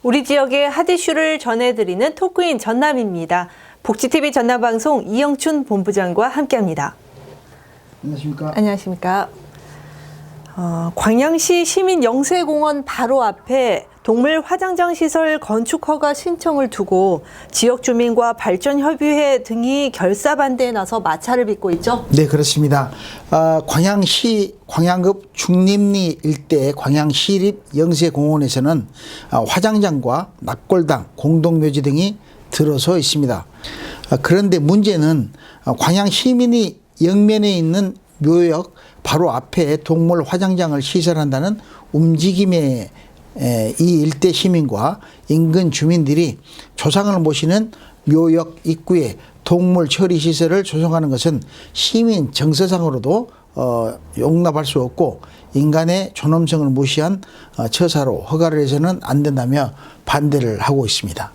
우리 지역의 핫 이슈를 전해드리는 토크인 전남입니다. 복지TV 전남방송 이영춘 본부장과 함께합니다. 안녕하십니까? 안녕하십니까? 광양시 시민 영세공원 바로 앞에 동물 화장장 시설 건축 허가 신청을 두고 지역 주민과 발전협의회 등이 결사 반대에 나서 마찰을 빚고 있죠? 네, 그렇습니다. 광양시 광양읍 중림리 일대 광양시립 영세공원에서는 화장장과 낙골당, 공동묘지 등이 들어서 있습니다. 그런데 문제는 광양 시민이 영면에 있는 묘역 바로 앞에 동물 화장장을 시설한다는 움직임에 이 일대 시민과 인근 주민들이 조상을 모시는 묘역 입구에 동물 처리 시설을 조성하는 것은 시민 정서상으로도 용납할 수 없고 인간의 존엄성을 무시한 처사로 허가를 해서는 안 된다며 반대를 하고 있습니다.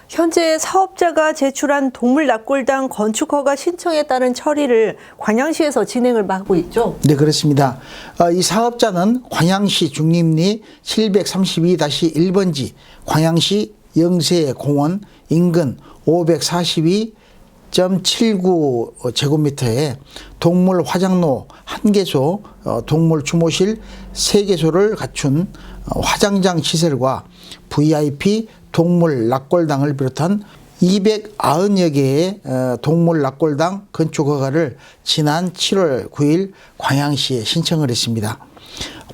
현재 사업자가 제출한 동물 낙골당 건축 허가 신청에 따른 처리를 광양시에서 진행을 하고 있죠? 네, 그렇습니다. 이 사업자는 광양시 중림리 732-1번지 광양시 영세공원 인근 542.79제곱미터에 동물 화장로 1개소, 동물 추모실 3개소를 갖춘 화장장 시설과 VIP 동물 낙골당을 비롯한 290여 개의 동물 낙골당 건축 허가를 지난 7월 9일 광양시에 신청을 했습니다.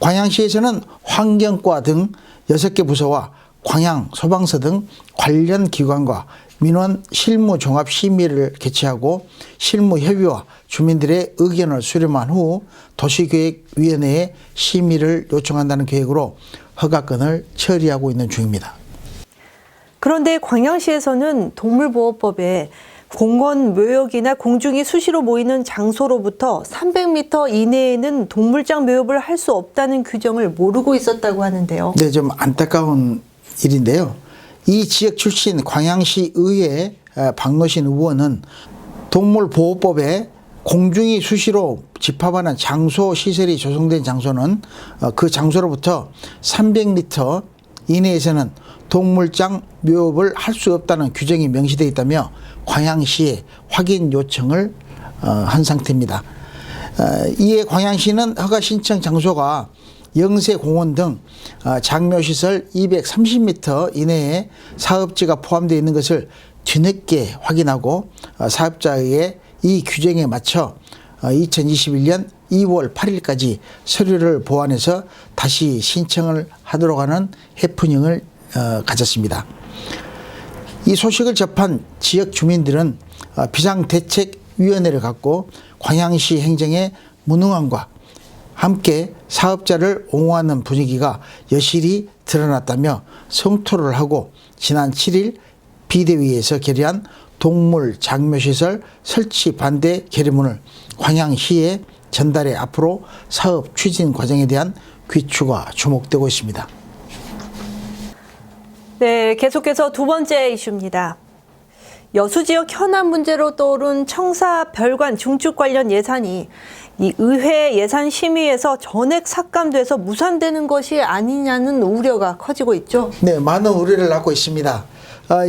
광양시에서는 환경과 등 6개 부서와 광양 소방서 등 관련 기관과 민원 실무 종합 심의를 개최하고 실무 협의와 주민들의 의견을 수렴한 후 도시계획위원회에 심의를 요청한다는 계획으로 허가건을 처리하고 있는 중입니다. 그런데 광양시에서는 동물보호법에 공원 묘역이나 공중이 수시로 모이는 장소로부터 300m 이내에는 동물장 묘역을 할 수 없다는 규정을 모르고 있었다고 하는데요. 네, 좀 안타까운 일인데요. 이 지역 출신 광양시 의회 박노신 의원은 동물보호법에 공중이 수시로 집합하는 장소 시설이 조성된 장소는 그 장소로부터 300m 이내에서는 동물장 묘업을 할 수 없다는 규정이 명시되어 있다며 광양시에 확인 요청을 한 상태입니다. 이에 광양시는 허가 신청 장소가 영세공원 등 장묘시설 230m 이내에 사업지가 포함되어 있는 것을 뒤늦게 확인하고 사업자의 이 규정에 맞춰 2021년 2월 8일까지 서류를 보완해서 다시 신청을 하도록 하는 해프닝을 가졌습니다. 이 소식을 접한 지역 주민들은 비상대책위원회를 갖고 광양시 행정의 무능함과 함께 사업자를 옹호하는 분위기가 여실히 드러났다며 성토를 하고 지난 7일 비대위에서 결의한 동물 장묘시설 설치 반대 결의문을 광양시에 전달해 앞으로 사업 추진 과정에 대한 귀추가 주목되고 있습니다. 네, 계속해서 두 번째 이슈입니다. 여수 지역 현안 문제로 떠오른 청사 별관 증축 관련 예산이 이 의회 예산 심의에서 전액 삭감돼서 무산되는 것이 아니냐는 우려가 커지고 있죠. 네, 많은 우려를 낳고 있습니다.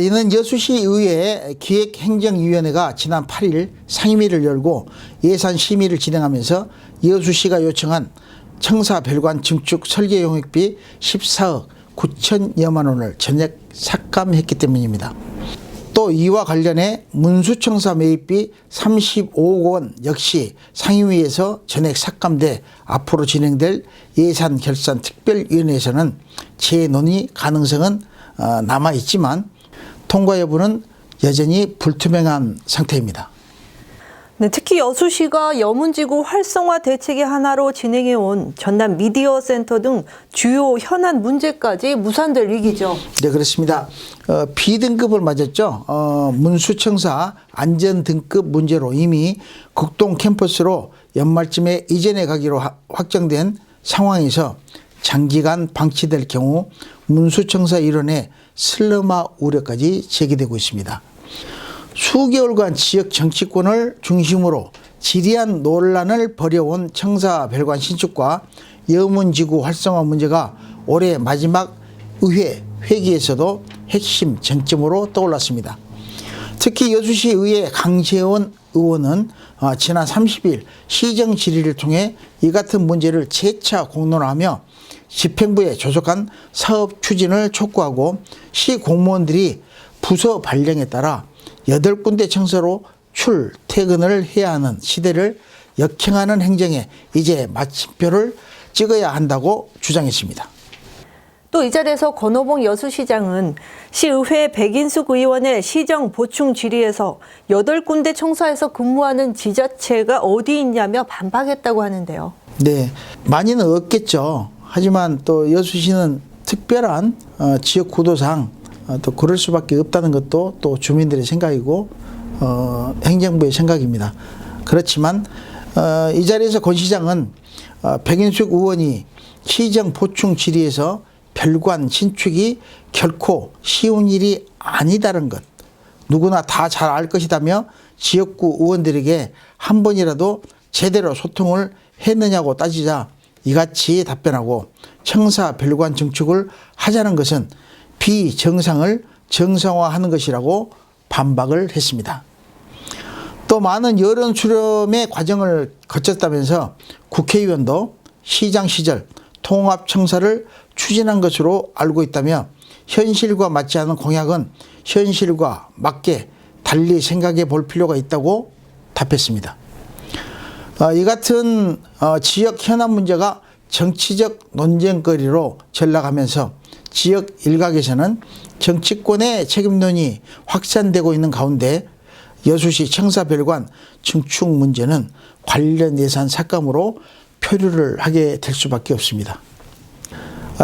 이는 여수시 의회 기획행정위원회가 지난 8일 상임위를 열고 예산 심의를 진행하면서 여수시가 요청한 청사 별관 증축 설계 용역비 14억 9천여만 원을 전액 삭감했기 때문입니다. 또 이와 관련해 문수청사 매입비 35억 원 역시 상임위에서 전액 삭감돼 앞으로 진행될 예산 결산 특별위원회에서는 재논의 가능성은 남아있지만 통과 여부는 여전히 불투명한 상태입니다. 네, 특히 여수시가 여문지구 활성화 대책의 하나로 진행해온 전남 미디어 센터 등 주요 현안 문제까지 무산될 위기죠. 네, 그렇습니다. B등급을 맞았죠. 문수청사 안전등급 문제로 이미 극동 캠퍼스로 연말쯤에 이전해 가기로 확정된 상황에서 장기간 방치될 경우 문수청사 일원의 슬럼화 우려까지 제기되고 있습니다. 수개월간 지역 정치권을 중심으로 지리한 논란을 벌여온 청사 별관 신축과 여문지구 활성화 문제가 올해 마지막 의회 회기에서도 핵심 쟁점으로 떠올랐습니다. 특히 여수시의회 강재원 의원은 지난 30일 시정 질의를 통해 이 같은 문제를 재차 공론화하며 집행부에 조속한 사업 추진을 촉구하고 시 공무원들이 부서 발령에 따라 8군데 청사로 출퇴근을 해야 하는 시대를 역행하는 행정에 이제 마침표를 찍어야 한다고 주장했습니다. 또 이 자리에서 권오봉 여수시장은 시의회 백인숙 의원의 시정 보충 질의에서 8군데 청사에서 근무하는 지자체가 어디 있냐며 반박했다고 하는데요. 네, 많이는 없겠죠. 하지만 또 여수시는 특별한 지역 구도상 또 그럴 수밖에 없다는 것도 또 주민들의 생각이고 행정부의 생각입니다. 그렇지만 이 자리에서 권 시장은 백인숙 의원이 시정 보충 질의에서 별관 신축이 결코 쉬운 일이 아니다는 것, 누구나 다 잘 알 것이다며 지역구 의원들에게 한 번이라도 제대로 소통을 했느냐고 따지자 이같이 답변하고 청사 별관 증축을 하자는 것은 비정상을 정상화하는 것이라고 반박을 했습니다. 또 많은 여론 수렴의 과정을 거쳤다면서 국회의원도 시장 시절 통합청사를 추진한 것으로 알고 있다며 현실과 맞지 않은 공약은 현실과 맞게 달리 생각해 볼 필요가 있다고 답했습니다. 이 같은 지역 현안 문제가 정치적 논쟁거리로 전락하면서 지역 일각에서는 정치권의 책임론이 확산되고 있는 가운데 여수시 청사별관 증축 문제는 관련 예산 삭감으로 표류를 하게 될 수밖에 없습니다.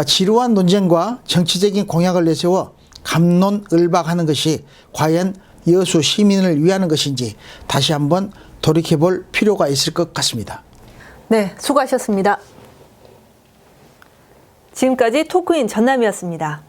지루한 논쟁과 정치적인 공약을 내세워 갑론을박하는 것이 과연 여수 시민을 위하는 것인지 다시 한번 돌이켜볼 필요가 있을 것 같습니다. 네, 수고하셨습니다. 지금까지 토크인 전남이었습니다.